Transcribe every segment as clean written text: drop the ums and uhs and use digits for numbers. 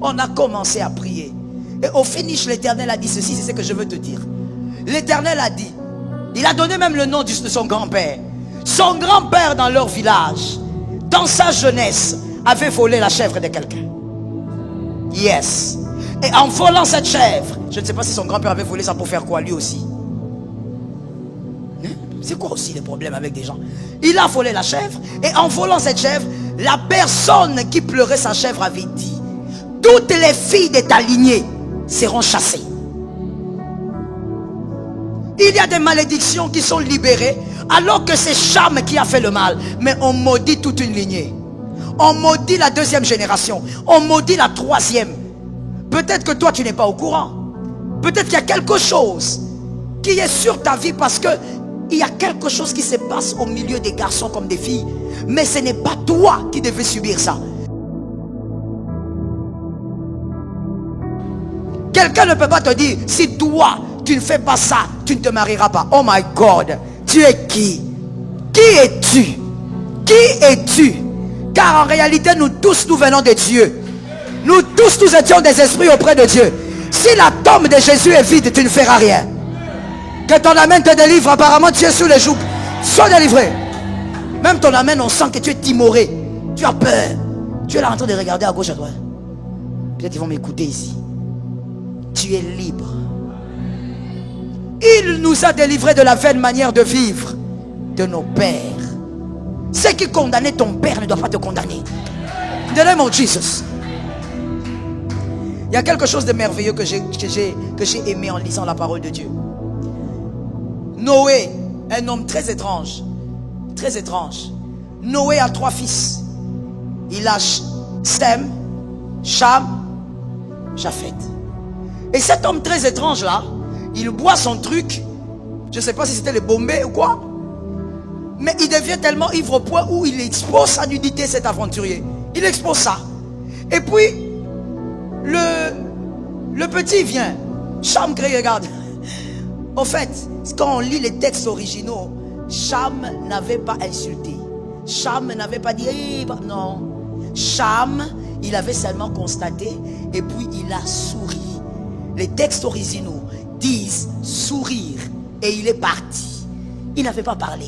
On a commencé à prier. Et au finish, l'Éternel a dit ceci, c'est ce que je veux te dire. L'Éternel a dit, il a donné même le nom de son grand-père. Son grand-père dans leur village, dans sa jeunesse, avait volé la chèvre de quelqu'un. Yes. Et en volant cette chèvre, je ne sais pas si son grand-père avait volé ça pour faire quoi lui aussi. C'est quoi aussi les problèmes avec des gens? Il a volé la chèvre. Et en volant cette chèvre, la personne qui pleurait sa chèvre avait dit, toutes les filles de ta lignée seront chassées. Il y a des malédictions qui sont libérées alors que c'est Cham qui a fait le mal. Mais on maudit toute une lignée. On maudit la deuxième génération. On maudit la troisième. Peut-être que toi tu n'es pas au courant. Peut-être qu'il y a quelque chose qui est sur ta vie parce que il y a quelque chose qui se passe au milieu des garçons comme des filles. Mais ce n'est pas toi qui devais subir ça. Quelqu'un ne peut pas te dire, si toi tu ne fais pas ça, tu ne te marieras pas. Oh my God, tu es qui? Qui es-tu? Qui es-tu? Car en réalité, nous tous, nous venons de Dieu. Nous tous, nous étions des esprits auprès de Dieu. Si la tombe de Jésus est vide, tu ne feras rien. Que ton amen te délivre. Apparemment, tu es sous les joues. Sois délivré. Même ton amen, on sent que tu es timoré. Tu as peur. Tu es là en train de regarder à gauche à droite. Peut-être ils vont m'écouter ici. Tu es libre. Il nous a délivrés de la vaine manière de vivre de nos pères. Ce qui condamnait ton père ne doit pas te condamner. In the name of Jesus. Il y a quelque chose de merveilleux que j'ai aimé en lisant la parole de Dieu. Noé, un homme très étrange. Très étrange. Noé a 3 fils. Il a Sem, Cham, Japheth. Et cet homme très étrange là, il boit son truc. Je ne sais pas si c'était le Bombay ou quoi. Mais il devient tellement ivre au point où il expose sa nudité, cet aventurier. Il expose ça. Et puis, le petit vient. Cham crie, regarde. Au fait, quand on lit les textes originaux, Cham n'avait pas insulté. Cham n'avait pas dit, hey, non. Cham, il avait seulement constaté et puis il a souri. Les textes originaux disent sourire et il est parti. Il n'avait pas parlé.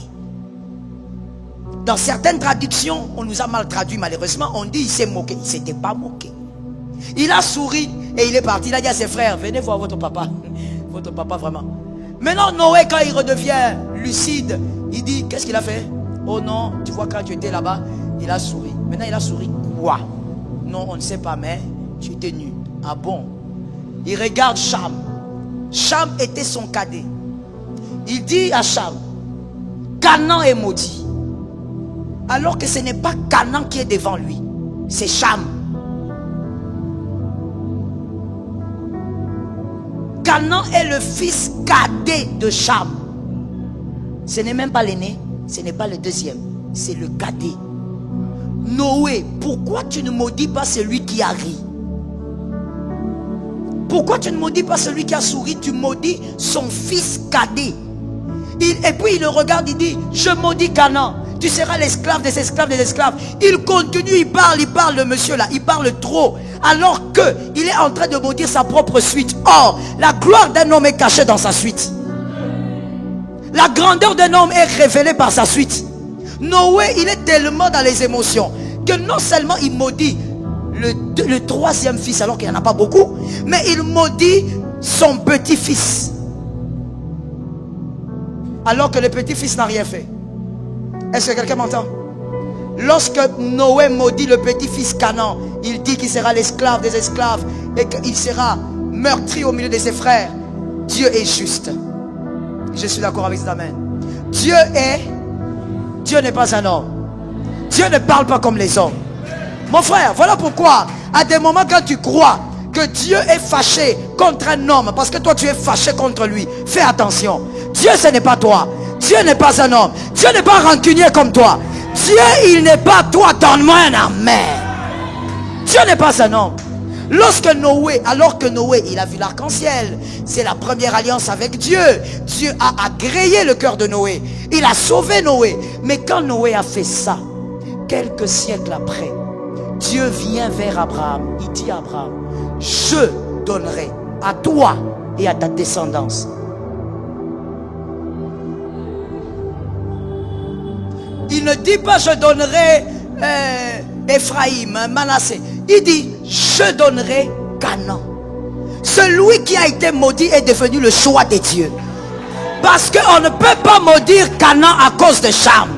Dans certaines traductions, on nous a mal traduit malheureusement. On dit il s'est moqué. Il ne s'était pas moqué. Il a souri et il est parti. Il a dit à ses frères, venez voir votre papa. Votre papa vraiment. Maintenant Noé, quand il redevient lucide, il dit, qu'est-ce qu'il a fait? Oh non, tu vois quand tu étais là-bas, il a souri. Maintenant il a souri quoi? Non, on ne sait pas, mais tu étais nu. Ah bon? Il regarde Cham. Cham était son cadet. Il dit à Cham, Canaan est maudit. Alors que ce n'est pas Canaan qui est devant lui, c'est Cham. Canaan est le fils cadet de Cham. Ce n'est même pas l'aîné, ce n'est pas le deuxième, c'est le cadet. Noé, pourquoi tu ne maudis pas celui qui a ri? Pourquoi tu ne maudis pas celui qui a souri? Tu maudis son fils cadet. Et puis il le regarde, il dit, je maudis Canaan. Tu seras l'esclave des esclaves des esclaves. Il continue, il parle de monsieur là, il parle trop. Alors qu'il est en train de maudire sa propre suite. Or, la gloire d'un homme est cachée dans sa suite. La grandeur d'un homme est révélée par sa suite. Noé, il est tellement dans les émotions que non seulement il maudit le troisième fils alors qu'il n'y en a pas beaucoup, mais il maudit son petit-fils. Alors que le petit-fils n'a rien fait. Est-ce que quelqu'un m'entend? Lorsque Noé maudit le petit-fils Canaan, il dit qu'il sera l'esclave des esclaves et qu'il sera meurtri au milieu de ses frères. Dieu est juste. Je suis d'accord avec cet amen. Dieu n'est pas un homme. Dieu ne parle pas comme les hommes. Mon frère, voilà pourquoi à des moments quand tu crois que Dieu est fâché contre un homme parce que toi tu es fâché contre lui, fais attention. Dieu ce n'est pas toi. Dieu n'est pas un homme. Dieu n'est pas rancunier comme toi. Dieu il n'est pas toi. Donne-moi un amen. Dieu n'est pas un homme. Alors que Noé il a vu l'arc-en-ciel, c'est la première alliance avec Dieu. Dieu a agréé le cœur de Noé. Il a sauvé Noé. Mais quand Noé a fait ça, quelques siècles après, Dieu vient vers Abraham. Il dit à Abraham, je donnerai à toi et à ta descendance. Il ne dit pas je donnerai Ephraïm, Manassé. Il dit je donnerai Canaan. Celui qui a été maudit est devenu le choix de Dieu. Parce qu'on ne peut pas maudire Canaan à cause de Cham.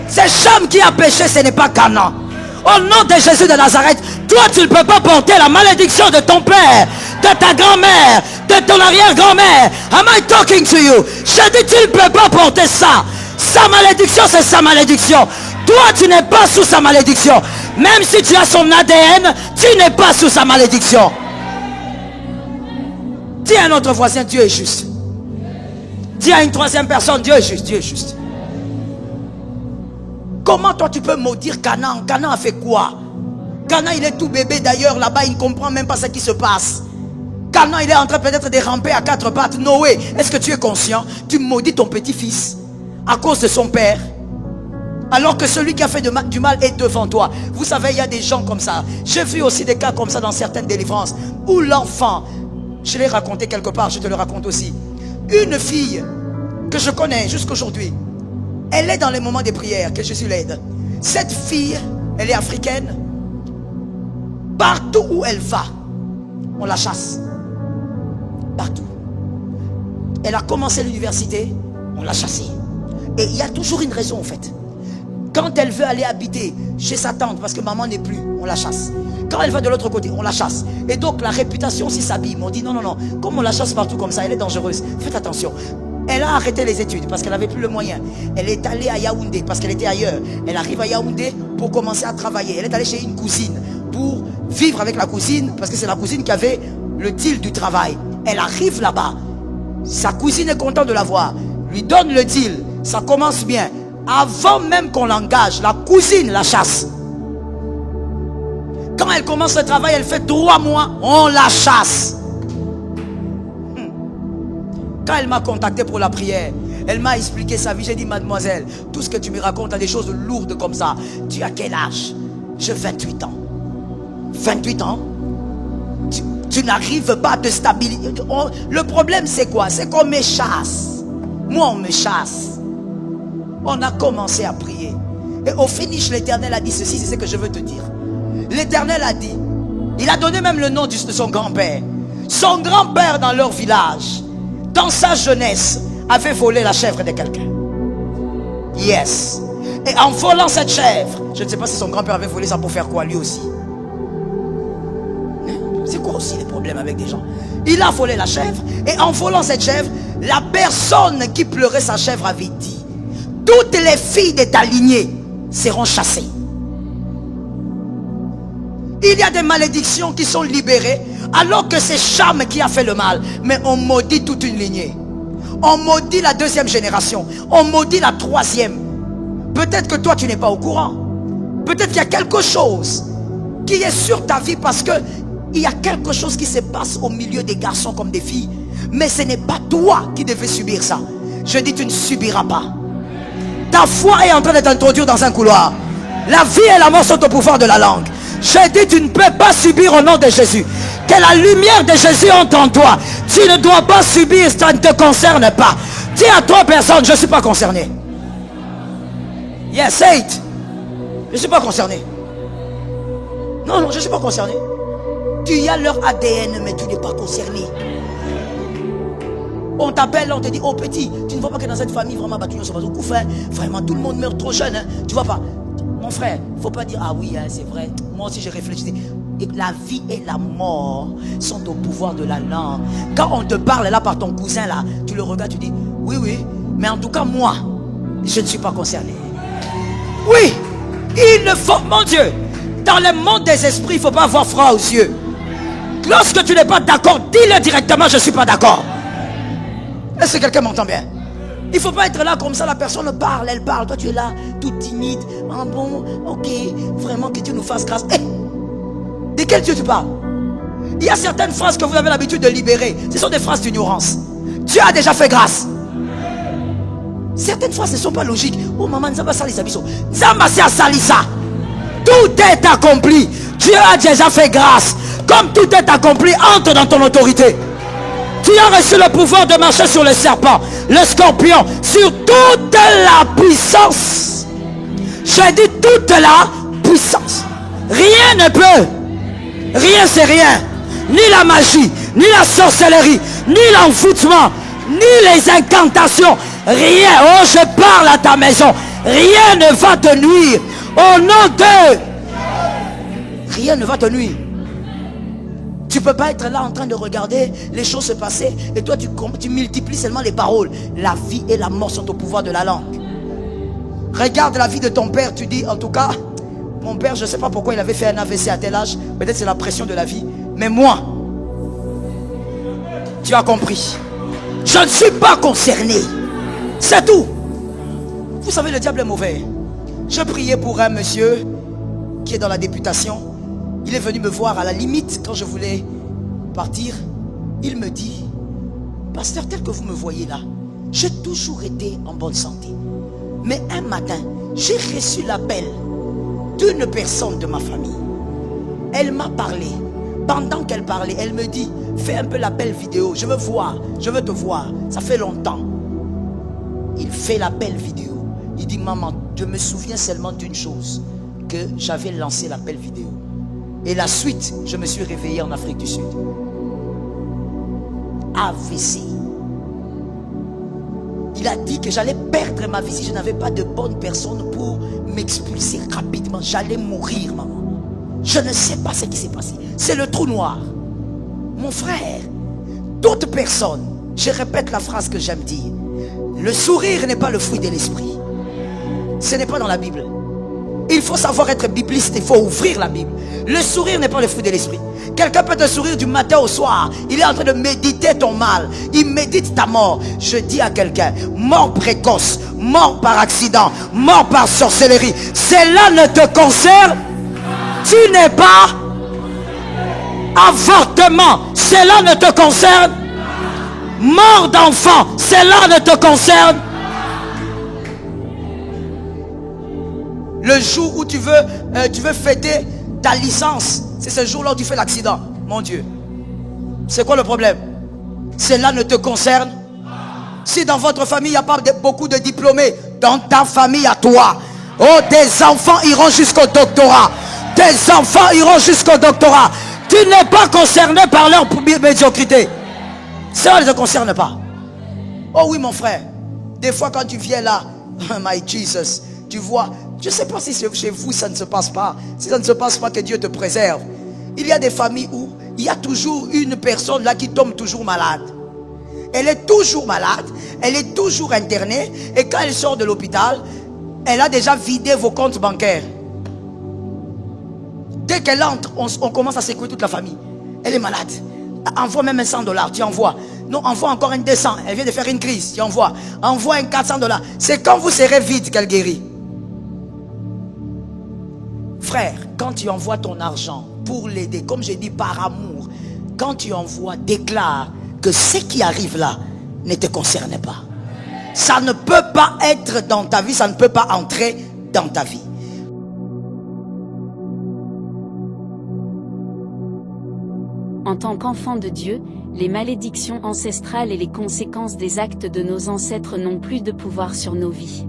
C'est Cham qui a péché, ce n'est pas Canaan. Au nom de Jésus de Nazareth, toi tu ne peux pas porter la malédiction de ton père, de ta grand-mère, de ton arrière-grand-mère. Am I talking to you? Je dis tu ne peux pas porter ça. Sa malédiction c'est sa malédiction. Toi tu n'es pas sous sa malédiction. Même si tu as son ADN, tu n'es pas sous sa malédiction. Dis à un autre voisin, Dieu est juste. Dis à une troisième personne, Dieu est juste, Dieu est juste. Comment toi tu peux maudire Canaan? Canaan a fait quoi? Canaan il est tout bébé d'ailleurs là-bas, il ne comprend même pas ce qui se passe. Canaan il est en train peut-être de ramper à quatre pattes. Noé, est-ce que tu es conscient? Tu maudis ton petit-fils à cause de son père, alors que celui qui a fait du mal est devant toi. Vous savez, il y a des gens comme ça. J'ai vu aussi des cas comme ça dans certaines délivrances, où l'enfant, je l'ai raconté quelque part, je te le raconte aussi. Une fille que je connais jusqu'aujourd'hui, elle est dans les moments des prières que Jésus l'aide. Cette fille, elle est africaine. Partout où elle va, on la chasse. Partout. Elle a commencé l'université, on l'a chassée. Et il y a toujours une raison en fait. Quand elle veut aller habiter chez sa tante parce que maman n'est plus, on la chasse. Quand elle va de l'autre côté, on la chasse. Et donc la réputation aussi s'abîme. On dit non, non, non. Comme on la chasse partout comme ça, elle est dangereuse. Faites attention. Elle a arrêté les études parce qu'elle n'avait plus le moyen. Elle est allée à Yaoundé parce qu'elle était ailleurs. Elle arrive à Yaoundé pour commencer à travailler. Elle est allée chez une cousine pour vivre avec la cousine parce que c'est la cousine qui avait le deal du travail. Elle arrive là-bas. Sa cousine est contente de la voir. Lui donne le deal. Ça commence bien. Avant même qu'on l'engage, la cousine la chasse. Quand elle commence le travail, elle fait 3 mois, on la chasse. Quand elle m'a contacté pour la prière, elle m'a expliqué sa vie. J'ai dit, mademoiselle, tout ce que tu me racontes a des choses lourdes comme ça. Tu as quel âge? J'ai 28 ans. 28 ans? Tu n'arrives pas à te stabiliser. Le problème c'est quoi? C'est qu'on me chasse. Moi on me chasse. On a commencé à prier. Et au finish, l'Éternel a dit ceci, c'est ce que je veux te dire. L'Éternel a dit, il a donné même le nom de son grand-père. Son grand-père dans leur village, dans sa jeunesse, avait volé la chèvre de quelqu'un. Yes. Et en volant cette chèvre, je ne sais pas si son grand-père avait volé ça pour faire quoi lui aussi. C'est quoi aussi les problèmes avec des gens? Il a volé la chèvre. Et en volant cette chèvre, la personne qui pleurait sa chèvre avait dit, toutes les filles de ta lignée seront chassées. Il y a des malédictions qui sont libérées alors que c'est Cham qui a fait le mal. Mais on maudit toute une lignée. On maudit la 2e génération. On maudit la 3e. Peut-être que toi tu n'es pas au courant. Peut-être qu'il y a quelque chose qui est sur ta vie parce que il y a quelque chose qui se passe au milieu des garçons comme des filles. Mais ce n'est pas toi qui devais subir ça. Je dis tu ne subiras pas. Ta foi est en train de t'introduire dans un couloir. La vie et la mort sont au pouvoir de la langue. Je dis tu ne peux pas subir au nom de Jésus. Que la lumière de Jésus entre en toi. Tu ne dois pas subir, ça ne te concerne pas. Dis à 3 personnes, je ne suis pas concerné. Yes, say it. Je ne suis pas concerné. Non, non, je ne suis pas concerné. Tu as leur ADN, mais tu n'es pas concerné. On t'appelle, on te dit, oh petit, tu ne vois pas que dans cette famille, vraiment, bah, tu ne sais pas au coup, vraiment, tout le monde meurt trop jeune, hein. Tu vois pas. Mon frère, il ne faut pas dire, ah oui, hein, c'est vrai. Moi aussi, j'ai réfléchi. Et la vie et la mort sont au pouvoir de la langue. Quand on te parle là par ton cousin, là, tu le regardes, tu dis, oui, oui, mais en tout cas, moi, je ne suis pas concerné. Oui, il ne faut, mon Dieu, dans le monde des esprits, il ne faut pas avoir froid aux yeux. Lorsque tu n'es pas d'accord, dis-le directement, je ne suis pas d'accord. Est-ce que quelqu'un m'entend bien? Il ne faut pas être là comme ça, la personne parle, elle parle. Toi tu es là, tout timide. Ah bon, ok, vraiment que Dieu nous fasse grâce. Hey, de quel Dieu tu parles? Il y a certaines phrases que vous avez l'habitude de libérer. Ce sont des phrases d'ignorance. Dieu a déjà fait grâce. Certaines phrases ne sont pas logiques. Oh maman, Nzamba Salisa Biso. Nzamba Sia Salisa. tout est accompli. Dieu a déjà fait grâce. Comme tout est accompli, entre dans ton autorité. Tu as reçu le pouvoir de marcher sur le serpent, le scorpion, sur toute la puissance. J'ai dit toute la puissance. Rien ne peut. Rien c'est rien. Ni la magie, ni la sorcellerie, ni l'envoûtement, ni les incantations. Rien. Oh, je parle à ta maison. Rien ne va te nuire. Au nom de... Rien ne va te nuire. Tu ne peux pas être là en train de regarder les choses se passer et toi tu multiplies seulement les paroles. La vie et la mort sont au pouvoir de la langue. Regarde la vie de ton père, tu dis en tout cas, mon père, je ne sais pas pourquoi il avait fait un AVC à tel âge, peut-être c'est la pression de la vie, mais moi, tu as compris, je ne suis pas concerné. C'est tout. Vous savez, le diable est mauvais. Je priais pour un monsieur qui est dans la députation. Il est venu me voir à la limite quand je voulais partir. Il me dit, pasteur, tel que vous me voyez là, j'ai toujours été en bonne santé. Mais un matin, j'ai reçu l'appel d'une personne de ma famille. Elle m'a parlé. Pendant qu'elle parlait, elle me dit, fais un peu l'appel vidéo. Je veux voir, je veux te voir. Ça fait longtemps. Il fait l'appel vidéo. Il dit, maman, je me souviens seulement d'une chose, que j'avais lancé l'appel vidéo. Et la suite, je me suis réveillé en Afrique du Sud. AVC. Il a dit que j'allais perdre ma vie si je n'avais pas de bonnes personnes pour m'expulser rapidement. J'allais mourir, maman. Je ne sais pas ce qui s'est passé. C'est le trou noir. Mon frère, toute personne, je répète la phrase que j'aime dire. Le sourire n'est pas le fruit de l'esprit. Ce n'est pas dans la Bible. Il faut savoir être bibliste, il faut ouvrir la Bible. Le sourire n'est pas le fruit de l'esprit. Quelqu'un peut te sourire du matin au soir. Il est en train de méditer ton mal. Il médite ta mort. Je dis à quelqu'un, mort précoce, mort par accident, mort par sorcellerie, cela ne te concerne. Tu n'es pas. Avortement, cela ne te concerne. Mort d'enfant, cela ne te concerne. Le jour où tu veux fêter ta licence, c'est ce jour-là où tu fais l'accident. Mon Dieu, c'est quoi le problème? Cela ne te concerne. Si dans votre famille, il n'y a pas beaucoup de diplômés, dans ta famille à toi, oh, tes enfants iront jusqu'au doctorat. Tes enfants iront jusqu'au doctorat. Tu n'es pas concerné par leur médiocrité. Ça ne te concerne pas. Oh oui, mon frère. Des fois, quand tu viens là, my Jesus, tu vois, je ne sais pas si chez vous ça ne se passe pas. Si ça ne se passe pas, que Dieu te préserve. Il y a des familles où il y a toujours une personne là qui tombe toujours malade. Elle est toujours malade, elle est toujours internée. Et quand elle sort de l'hôpital, elle a déjà vidé vos comptes bancaires. Dès qu'elle entre, on commence à secouer toute la famille. Elle est malade. Envoie même un $100, tu envoies. Non, envoie encore un 200. Elle vient de faire une crise, tu envoies. Envoie un $400. C'est quand vous serez vide qu'elle guérit. Frère, quand tu envoies ton argent pour l'aider, comme j'ai dit, par amour, quand tu envoies, déclare que ce qui arrive là ne te concerne pas. Ça ne peut pas être dans ta vie, ça ne peut pas entrer dans ta vie. En tant qu'enfants de Dieu, les malédictions ancestrales et les conséquences des actes de nos ancêtres n'ont plus de pouvoir sur nos vies.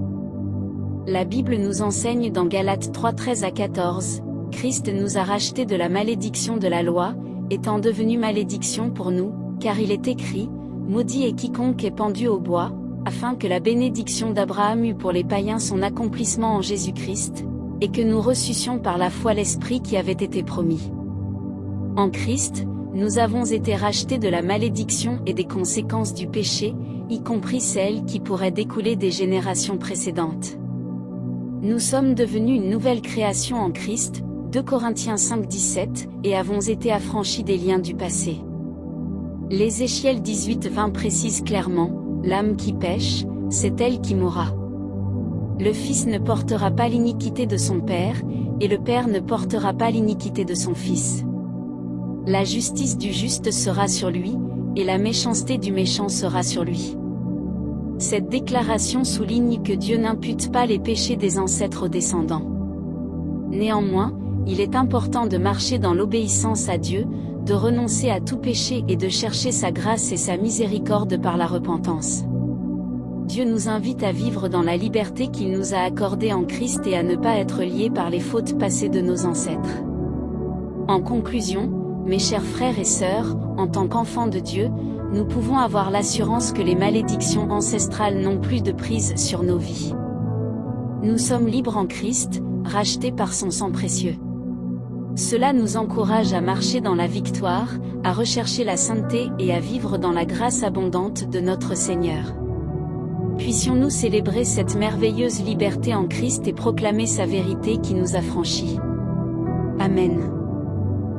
La Bible nous enseigne dans Galates 3, 13 à 14, Christ nous a rachetés de la malédiction de la loi, étant devenu malédiction pour nous, car il est écrit, maudit est quiconque est pendu au bois, afin que la bénédiction d'Abraham eût pour les païens son accomplissement en Jésus-Christ, et que nous reçussions par la foi l'Esprit qui avait été promis. En Christ, nous avons été rachetés de la malédiction et des conséquences du péché, y compris celles qui pourraient découler des générations précédentes. Nous sommes devenus une nouvelle création en Christ, 2 Corinthiens 5, 17, et avons été affranchis des liens du passé. L'Ézéchiel 18, 20 précise clairement, l'âme qui pêche, c'est elle qui mourra. Le Fils ne portera pas l'iniquité de son Père, et le Père ne portera pas l'iniquité de son Fils. La justice du juste sera sur lui, et la méchanceté du méchant sera sur lui. Cette déclaration souligne que Dieu n'impute pas les péchés des ancêtres aux descendants. Néanmoins, il est important de marcher dans l'obéissance à Dieu, de renoncer à tout péché et de chercher sa grâce et sa miséricorde par la repentance. Dieu nous invite à vivre dans la liberté qu'il nous a accordée en Christ et à ne pas être liés par les fautes passées de nos ancêtres. En conclusion, mes chers frères et sœurs, en tant qu'enfants de Dieu, nous pouvons avoir l'assurance que les malédictions ancestrales n'ont plus de prise sur nos vies. Nous sommes libres en Christ, rachetés par son sang précieux. Cela nous encourage à marcher dans la victoire, à rechercher la sainteté et à vivre dans la grâce abondante de notre Seigneur. Puissions-nous célébrer cette merveilleuse liberté en Christ et proclamer sa vérité qui nous a franchis. Amen.